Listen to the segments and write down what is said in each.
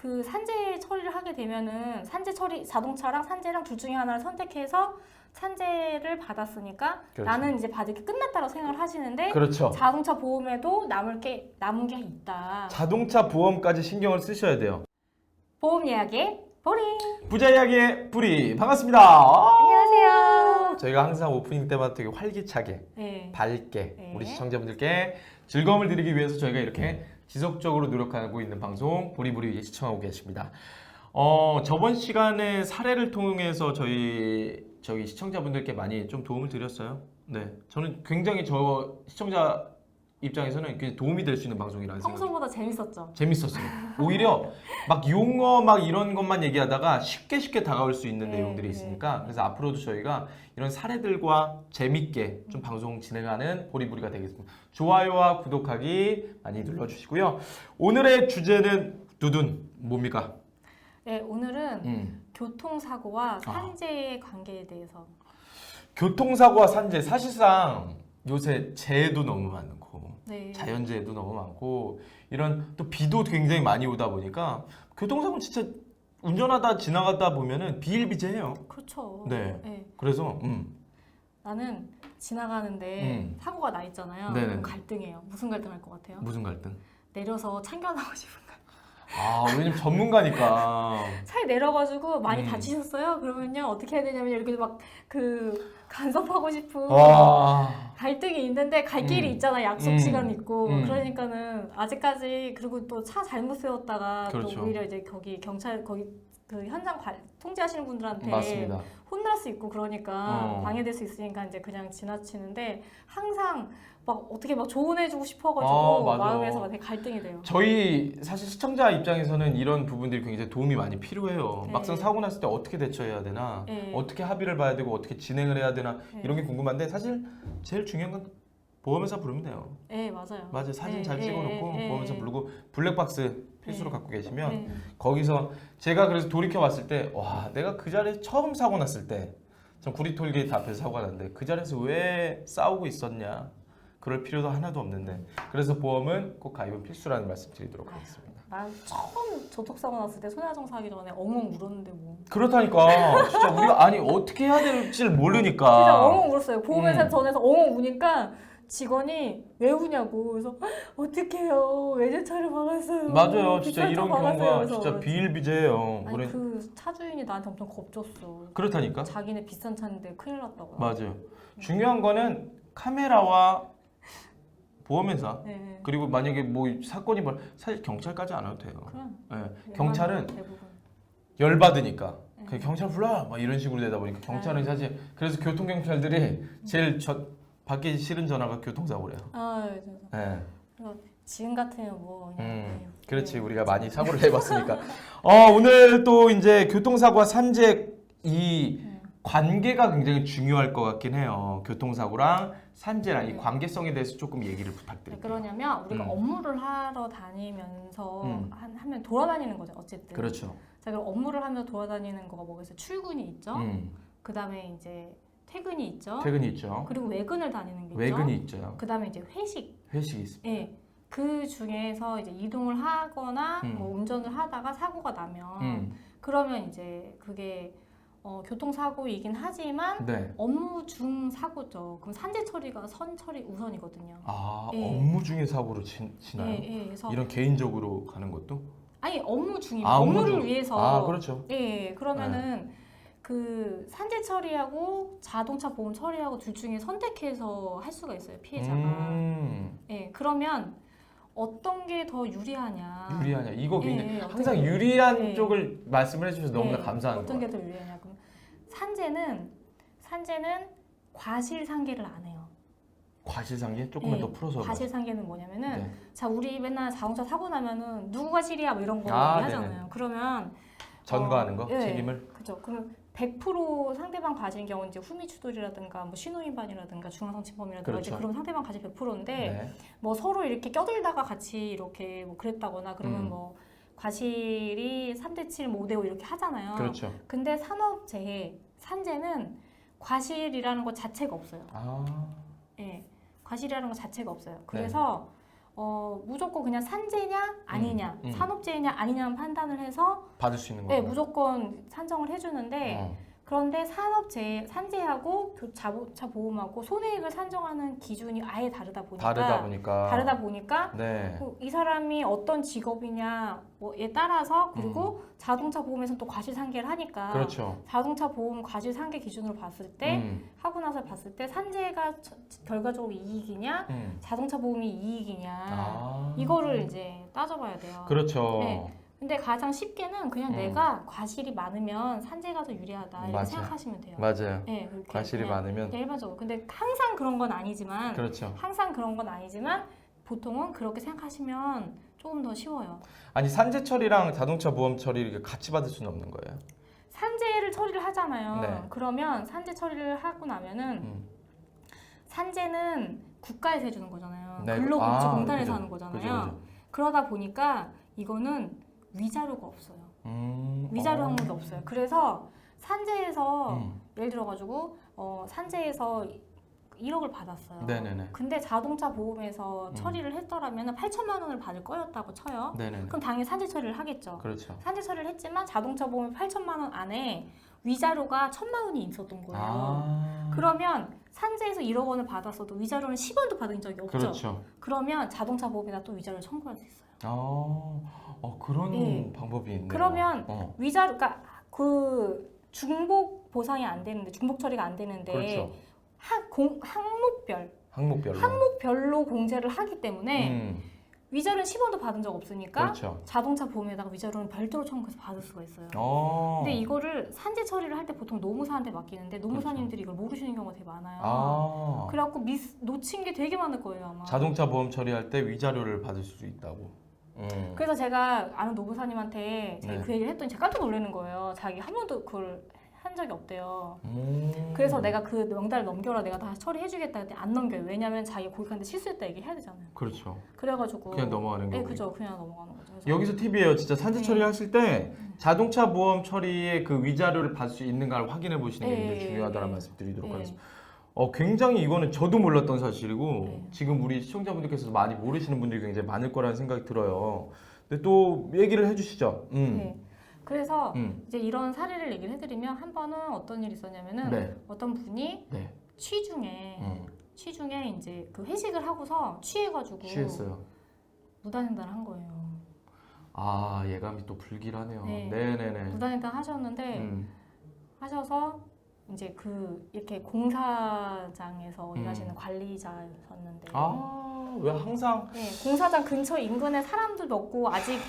그 산재 처리를 하게 되면은 산재 처리 자동차랑 산재랑 둘 중에 하나를 선택해서 산재를 받았으니까 그렇죠. 나는 이제 받을 게 끝났다고 생각을 하시는데 그렇죠. 자동차 보험에도 남은 게 있다. 자동차 보험까지 신경을 쓰셔야 돼요. 보험 이야기의 보리. 부자 이야기의 뿌리 반갑습니다. 안녕하세요. 저희가 항상 오프닝 때마다 되게 활기차게 네. 밝게 네. 우리 시청자분들께 즐거움을 드리기 위해서 저희가 이렇게 지속적으로 노력하고 있는 방송 부리부리 시청하고 계십니다. 저번 시간에 사례를 통해서 저희 시청자분들께 많이 좀 도움을 드렸어요. 네, 저는 굉장히 저 시청자 입장에서는 굉장히 도움이 될 수 있는 방송이라는 생각이 평소보다 재밌었죠. 재밌었어요. 오히려 막 용어 막 이런 것만 얘기하다가 쉽게 다가올 수 있는 네, 내용들이 네. 있으니까 그래서 앞으로도 저희가 이런 사례들과 재밌게 좀 방송 진행하는 보리부리가 되겠습니다. 좋아요와 구독하기 많이 눌러주시고요. 오늘의 주제는 두둔 뭡니까? 네, 오늘은 교통사고와 산재의 관계에 대해서. 교통사고와 산재 사실상 요새 재해도 너무 많고 네. 자연재해도 너무 많고 이런 또 비도 굉장히 많이 오다 보니까 교통사고 진짜 운전하다 지나가다 보면은 비일비재해요. 그렇죠. 네. 네. 그래서 나는 지나가는데 사고가 나 있잖아요. 네네. 그럼 갈등해요. 무슨 갈등할 것 같아요? 무슨 갈등? 내려서 참견하고 싶은 거. 아, 왜냐면 전문가니까. 차에 내려가지고 많이 음. 다치셨어요? 그러면요 어떻게 해야 되냐면 이렇게 막 그 간섭하고 싶은 와. 갈등이 있는데 갈 길이 있잖아. 약속 음. 시간 있고 음. 그러니까는 아직까지 그리고 또 차 잘못 세웠다가 그렇죠. 또 오히려 이제 거기 경찰 거기 그 현장 통제하시는 분들한테 맞습니다. 혼날 수 있고 그러니까 어. 방해될 수 있으니까 이제 그냥 지나치는데 항상 막 어떻게 막 조언해주고 싶어가지고 아, 맞아. 마음에서 막 되게 갈등이 돼요. 저희 사실 시청자 입장에서는 이런 부분들이 굉장히 도움이 많이 필요해요. 네. 막상 사고 났을 때 어떻게 대처해야 되나, 네. 어떻게 합의를 봐야 되고 어떻게 진행을 해야 되나 네. 이런 게 궁금한데 사실 제일 중요한 건 보험회사 부르면 돼요. 네 맞아요. 맞아요. 사진 네, 잘 네, 찍어놓고 네, 보험회사 네. 부르고 블랙박스 필수로 네. 갖고 계시면 네. 거기서 제가 그래서 돌이켜 봤을 때 와 내가 그 자리에 처음 사고 났을 때 전 구리톨게이트 앞에서 사고가 났는데 그 자리에서 왜 싸우고 있었냐 그럴 필요도 하나도 없는데 그래서 보험은 꼭 가입은 필수라는 말씀 드리도록 하겠습니다. 난 처음 조폭사고 났을 때 손해배상사 하기 전에 엉엉 울었는데 뭐 그렇다니까 진짜 우리가 아니 어떻게 해야 될지를 모르니까 진짜 엉엉 울었어요. 보험회사 음. 전에서 엉엉 우니까 직원이 왜 우냐고 그래서 어떡해요 외제차를 박았어요. 맞아요. 진짜 비싼 차 이런 박았어요. 경우가 그래서 진짜 비일비재해요. 아니 그 차 주인이 나한테 엄청 겁줬어. 그렇다니까 자기네 비싼 차인데 큰일 났다고. 맞아요. 중요한 거는 카메라와 보험회사 네. 그리고 만약에 뭐 사건이 사실 경찰까지 안 와도 돼요. 그럼 네. 경찰은 대부분. 열받으니까 네. 그냥 경찰 불러 막 이런 식으로 되다 보니까 경찰은 네. 사실 그래서 교통경찰들이 제일 받기 싫은 전화가 교통사고래요. 아 그래서 네. 지금 같으면 뭐 그냥 그렇지 네. 우리가 많이 사고를 해봤으니까 오늘 또 이제 교통사고와 산재 이 관계가 굉장히 중요할 것 같긴 해요. 교통사고랑 산재랑 이 관계성에 대해서 조금 얘기를 왜 부탁드릴게요. 그러냐면 우리가 업무를 하러 다니면서 하면 돌아다니는 거죠 어쨌든. 그렇죠. 자 그럼 업무를 하면서 돌아다니는 거가 뭐겠어요? 출근이 있죠. 그 다음에 이제 퇴근이 있죠. 퇴근이 있죠. 그리고 외근을 다니는 게 있죠. 외근이 있죠. 그 다음에 이제 회식이 있습니다. 예. 그 중에서 이제 이동을 하거나 뭐 운전을 하다가 사고가 나면 그러면 이제 그게 교통사고이긴 하지만 네. 업무 중 사고죠. 그럼 산재 처리가 우선이거든요. 아 예. 업무 중에 사고로 지나요? 예, 예. 그래서 이런 개인적으로 가는 것도? 아니 업무 중이면 아, 업무를 중. 위해서 아 그렇죠. 예, 예. 그러면은 그 산재 처리하고 자동차 보험 처리하고 둘 중에 선택해서 할 수가 있어요 피해자가. 예, 그러면 어떤 게 더 유리하냐? 유리하냐? 이거 굉장히 예, 예. 항상 유리한 예. 쪽을 말씀을 해주셔서 너무나 예, 감사한 어떤 게 거예요. 더 유리하냐? 그럼 산재는 과실상계를 안 해요. 과실상계 조금만 예, 더 풀어서. 과실상계는 뭐냐면은 네. 자 우리 맨날 자동차 사고 나면은 누구 과실이야 뭐 이런 거 아, 얘기하잖아요. 네네. 그러면 전가하는 거 예, 책임을. 그죠. 그럼 100% 상대방 가진 경우는 이제 후미 추돌이라든가 뭐 신호위반이라든가 중앙성취범이라든가 그렇죠. 이제 그럼 상대방 가진 100%인데 네. 뭐 서로 이렇게 껴들다가 같이 이렇게 뭐 그랬다거나 그러면 뭐 과실이 3대7, 뭐 5대5 이렇게 하잖아요. 그렇죠. 근데 산업재해, 산재는 과실이라는 것 자체가 없어요. 아 예, 과실이라는 것 자체가 없어요. 그래서 무조건 그냥 산재냐 아니냐, 산업재해냐 아니냐만 판단을 해서 받을 수 있는 네, 거예요. 무조건 산정을 해주는데 그런데 산업재해, 산재하고 자동차 보험하고 손해액을 산정하는 기준이 아예 다르다 보니까 네. 이 사람이 어떤 직업이냐에 따라서 그리고 자동차 보험에서는 또 과실상계를 하니까 그렇죠. 자동차 보험 과실상계 기준으로 봤을 때 하고 나서 봤을 때 산재가 결과적으로 이익이냐 자동차 보험이 이익이냐 이거를 이제 따져봐야 돼요. 그렇죠. 네. 근데 가장 쉽게는 그냥 내가 과실이 많으면 산재가 더 유리하다 이렇게 맞아요. 생각하시면 돼요. 맞아요. 네, 그렇게 과실이 그냥 많으면 일반적으로. 근데 항상 그런 건 아니지만 그렇죠. 보통은 그렇게 생각하시면 조금 더 쉬워요. 아니 산재 처리랑 자동차 보험 처리를 같이 받을 수는 없는 거예요. 산재를 처리를 하잖아요. 네. 그러면 산재 처리를 하고 나면은 산재는 국가에서 해주는 거잖아요. 네. 근로복지공단에서 그죠. 하는 거잖아요. 그죠. 그러다 보니까 이거는 위자료가 없어요. 위자료 항목이 없어요. 그래서 산재에서 예를 들어가지고 산재에서 1억을 받았어요. 네네네. 근데 자동차 보험에서 처리를 했더라면 8천만 원을 받을 거였다고 쳐요. 네네네. 그럼 당연히 산재 처리를 하겠죠. 그렇죠. 산재 처리를 했지만 자동차 보험이 8천만 원 안에 위자료가 1천만 원이 있었던 거예요. 그러면 산재에서 1억 원을 받았어도 위자료는 10원도 받은 적이 없죠. 그렇죠. 그러면 자동차 보험에다 또 위자료를 청구할 수 있어요. 그런 네. 방법이 있네요. 그러면 위자료, 그러니까 그 중복 보상이 안 되는데 중복 처리가 안 되는데 그렇죠. 항목별로 공제를 하기 때문에 위자료는 10원도 받은 적 없으니까 그렇죠. 자동차 보험에다가 위자료는 별도로 청구해서 받을 수가 있어요. 근데 이거를 산재 처리를 할 때 보통 노무사한테 맡기는데 노무사님들이 이걸 모르시는 경우가 되게 많아요. 그래갖고 놓친 게 되게 많을 거예요 아마. 자동차 보험 처리할 때 위자료를 받을 수 있다고. 그래서 제가 아는 노무사님한테 네. 그 얘기를 했더니 제가 깜짝 놀라는 거예요. 자기 한 번도 그걸 한 적이 없대요. 그래서 내가 그 명단을 넘겨라, 내가 다시 처리해주겠다 했더니 안 넘겨요. 왜냐면 자기가 거기 갔는데 실수했다 얘기해야 되잖아요. 그렇죠. 그래가지고 그냥 넘어가는 네, 거고. 그죠. 그냥 넘어가는 거죠. 그래서 여기서 팁이에요. 진짜 산재 처리하실 때 자동차 보험 처리에 그 위자료를 받을 수 있는가를 확인해 보시는 게 굉장히 중요하다는 말씀 드리도록 하겠습니다. 굉장히 이거는 저도 몰랐던 사실이고 지금 우리 시청자분들께서 많이 모르시는 분들이 굉장히 많을 거라는 생각이 들어요. 근데 또 얘기를 해주시죠. 네. 그래서 이제 이런 사례를 얘기를 해드리면 한 번은 어떤 일이 있었냐면은 네. 어떤 분이 네. 취중에 이제 그 회식을 하고서 취해가지고 취했어요. 무단횡단을 한 거예요. 예감이 또 불길하네요. 네. 네네네. 무단횡단 하셨는데 하셔서 이제 이렇게 공사장에서 일하시는 관리자였었는데 왜 항상 네, 공사장 근처 인근에 사람도 없고 아직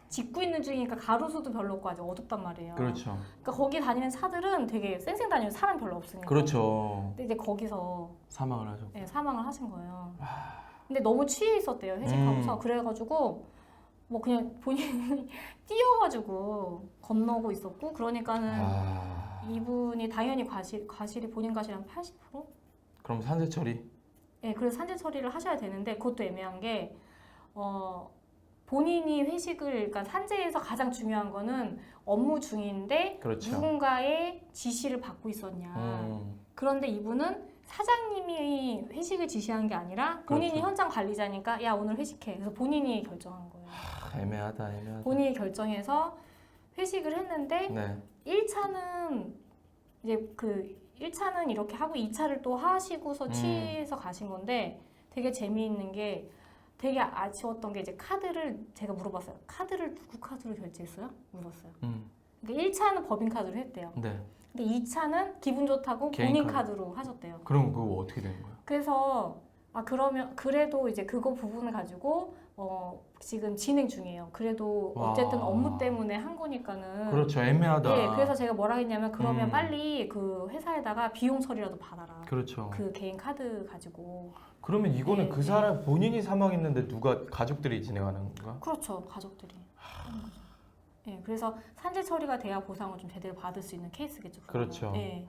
짓고 있는 중이니까 가로수도 별로 없고 아직 어둡단 말이에요. 그렇죠. 그러니까 거기 다니는 차들은 되게 쌩쌩 다니는 사람 별로 없으니까. 그렇죠. 근데 이제 거기서 사망을 하죠. 네, 사망을 하신 거예요. 근데 너무 취해 있었대요. 회식하고서. 그래가지고 뭐 그냥 본인이 뛰어가지고 건너고 있었고 그러니까는 이분이 당연히 과실이 본인 과실이 한 80%? 그럼 산재 처리? 네, 그래서 산재 처리를 하셔야 되는데 그것도 애매한 게 본인이 회식을, 그러니까 산재에서 가장 중요한 거는 업무 중인데 그렇죠. 누군가의 지시를 받고 있었냐. 그런데 이분은 사장님이 회식을 지시한 게 아니라 본인이 그렇죠. 현장 관리자니까 야 오늘 회식해. 그래서 본인이 결정한 거예요. 애매하다. 본인이 결정해서 회식을 했는데 네. 1차는 이제 1차는 이렇게 하고 2차를 또 하시고서 취해서 가신 건데 되게 재미있는 게 되게 아쉬웠던 게 이제 카드를 제가 물어봤어요. 카드를 누구 카드로 결제했어요? 물었어요. 그러니까 1차는 법인카드로 했대요. 네. 근데 2차는 기분 좋다고 개인 본인 카드로 하셨대요. 그럼 그거 어떻게 되는 거예요? 그래서 그러면 그래도 이제 그거 부분을 가지고 지금 진행 중이에요. 그래도 어쨌든 업무 때문에 한 거니까는. 그렇죠. 애매하다. 네, 그래서 제가 뭐라 했냐면 그러면 빨리 그 회사에다가 비용 처리라도 받아라. 그렇죠. 그 개인 카드 가지고. 그러면 이거는 네, 그 사람 본인이 사망했는데 누가 가족들이 진행하는 건가? 그렇죠. 가족들이 하는 거죠. 네, 그래서 산재 처리가 돼야 보상을 좀 제대로 받을 수 있는 케이스겠죠. 그러면. 그렇죠. 네.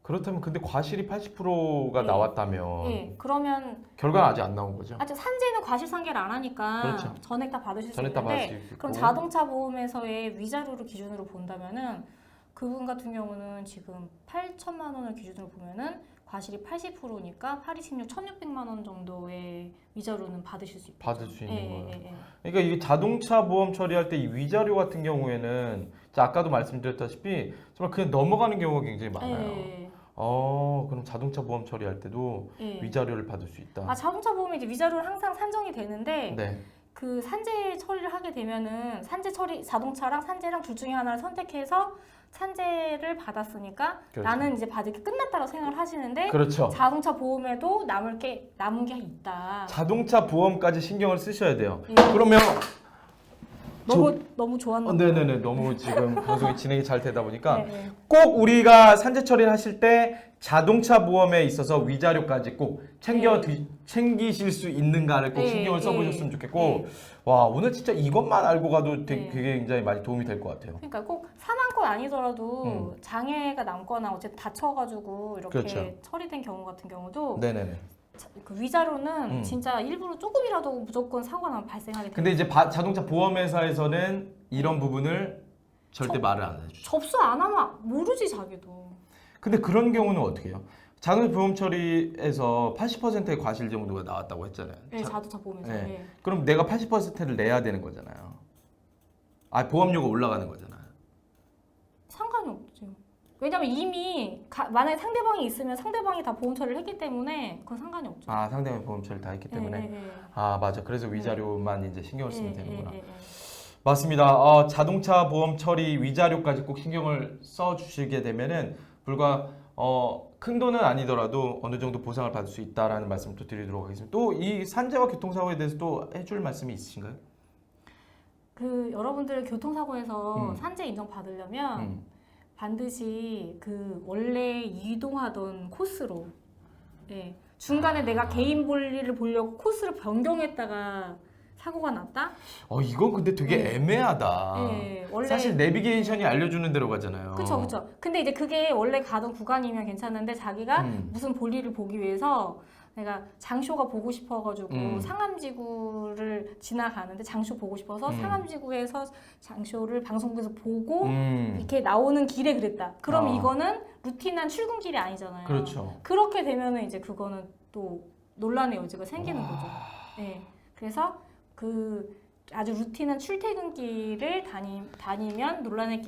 그렇다면 근데 과실이 80%가 네. 나왔다면 네, 그러면 결과는 아직 안 나온 거죠? 아직 산재는 과실상계를 안 하니까 그렇죠. 전액 다 받으실 수 전액 다 받을 수 있는데 있고. 그럼 자동차 보험에서의 위자료를 기준으로 본다면은 그분 같은 경우는 지금 8천만 원을 기준으로 보면은 과실이 80%니까 8, 26, 1,600만 원 정도의 위자료는 받으실 수 있죠. 받을 수 있는 거예요. 예. 그러니까 이게 자동차 보험 처리할 때 이 위자료 같은 경우에는 아까도 말씀드렸다시피 정말 그냥 넘어가는 경우가 굉장히 많아요. 예. 그럼 자동차 보험 처리할 때도 예. 위자료를 받을 수 있다. 아, 자동차 보험이 이제 위자료를 항상 산정이 되는데 네. 그 산재 처리를 하게 되면은 산재 처리 자동차랑 산재랑 둘 중에 하나를 선택해서 산재를 받았으니까 그렇죠. 나는 이제 받을 게 끝났다고 생각을 하시는데 그렇죠. 자동차 보험에도 남은 게 있다. 자동차 보험까지 신경을 쓰셔야 돼요. 예. 그러면 너무 좋았는데. 네네네. 너무 지금 방송이 진행이 잘 되다 보니까 네. 꼭 우리가 산재 처리를 하실 때 자동차 보험에 있어서 위자료까지 꼭 챙기실 수 있는가를 꼭 네, 신경을 네, 써보셨으면 좋겠고 네. 와 오늘 진짜 이것만 알고 가도 네. 되게 굉장히 많이 도움이 될 것 같아요. 그러니까 꼭 사망건 아니더라도 장애가 남거나 어쨌든 다쳐가지고 이렇게 그렇죠. 처리된 경우 같은 경우도 네네네. 그 위자료는 진짜 일부러 조금이라도 무조건 사고가 나면 발생하게 돼요. 근데 이제 자동차 보험회사에서는 이런 부분을 절대 말을 안 해주죠. 접수 안 하면 모르지 자기도. 근데 그런 경우는 어떻게 해요? 자동차 보험 처리에서 80%의 과실 정도가 나왔다고 했잖아요. 네, 자동차 보험에서. 네. 네. 그럼 내가 80%를 내야 되는 거잖아요. 보험료가 올라가는 거잖아요. 상관이 없죠. 왜냐면 이미 만약에 상대방이 있으면 상대방이 다 보험 처리를 했기 때문에 그건 상관이 없죠. 상대방이 보험 처리를 다 했기 때문에. 네. 맞아. 그래서 위자료만 이제 신경을 쓰면 되는구나. 네. 맞습니다. 자동차 보험 처리 위자료까지 꼭 신경을 써 주시게 되면은 불과 큰 돈은 아니더라도 어느 정도 보상을 받을 수 있다라는 말씀을 또 드리도록 하겠습니다. 또 이 산재와 교통사고에 대해서 또 해줄 말씀이 있으신가요? 그 여러분들 교통사고에서 산재 인정 받으려면 반드시 그 원래 이동하던 코스로 중간에 내가 개인 볼일을 보려고 코스를 변경했다가 사고가 났다? 이건 근데 되게 애매하다. 원래 사실 내비게이션이 알려주는 대로 가잖아요. 그쵸. 근데 이제 그게 원래 가던 구간이면 괜찮은데 자기가 무슨 볼일을 보기 위해서 내가 장쇼가 보고 싶어가지고 상암지구를 지나가는데 장쇼 보고 싶어서 상암지구에서 장쇼를 방송국에서 보고 이렇게 나오는 길에 그랬다. 그럼 이거는 루틴한 출근길이 아니잖아요. 그렇죠. 그렇게 되면은 이제 그거는 또 논란의 여지가 생기는 거죠. 그래서 그 아주 루틴한 출퇴근길을 다니면 논란의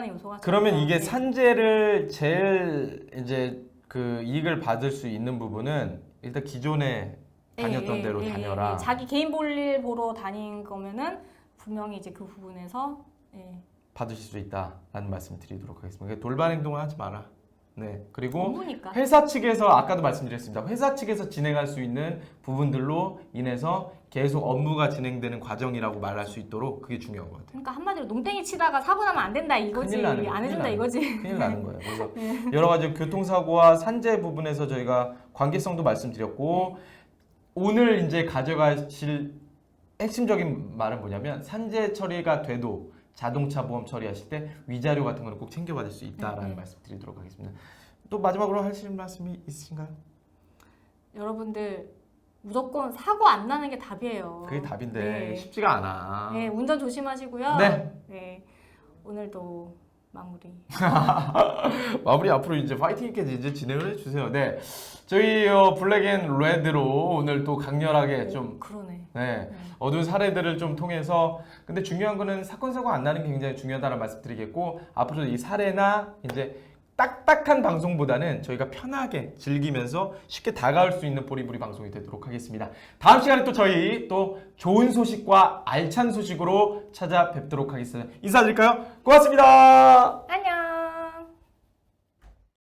요소가 그러면 이게 네. 산재를 제일 이제 그 이익을 받을 수 있는 부분은 일단 기존에 다녔던 대로 다녀라. 자기 개인 볼일 보러 다닌 거면은 분명히 이제 그 부분에서 받으실 수 있다라는 말씀 드리도록 하겠습니다. 그러니까 돌발 행동을 하지 마라. 네. 그리고 업무니까. 회사 측에서 아까도 말씀드렸습니다. 회사 측에서 진행할 수 있는 부분들로 인해서 계속 업무가 진행되는 과정이라고 말할 수 있도록 그게 중요한 것 같아요. 그러니까 한마디로 농땡이 치다가 사고 나면 안 된다 이거지. 큰일 나는 거예요. 안 해준다 이거지. 큰일 나는 거예요. 그래서 여러 가지 교통사고와 산재 부분에서 저희가 관계성도 말씀드렸고 오늘 이제 가져가실 핵심적인 말은 뭐냐면 산재 처리가 돼도 자동차 보험 처리하실 때 위자료 같은 거는 꼭 챙겨받을 수 있다라는 말씀 드리도록 하겠습니다. 또 마지막으로 하실 말씀이 있으신가요? 여러분들 무조건 사고 안 나는 게 답이에요. 그게 답인데 쉽지가 않아. 네, 운전 조심하시고요. 네. 오늘도 마무리. 마무리 앞으로 이제 파이팅 있게 이제 진행을 해주세요. 네, 저희 블랙앤레드로 오늘 또 강렬하게 좀 그러네. 어두운 사례들을 좀 통해서 근데 중요한 거는 사건 사고 안 나는 게 굉장히 중요하다는 말씀드리겠고 앞으로 이 사례나 이제 딱딱한 방송보다는 저희가 편하게 즐기면서 쉽게 다가올 수 있는 보리보리 방송이 되도록 하겠습니다. 다음 시간에 또 저희 또 좋은 소식과 알찬 소식으로 찾아뵙도록 하겠습니다. 인사드릴까요? 고맙습니다.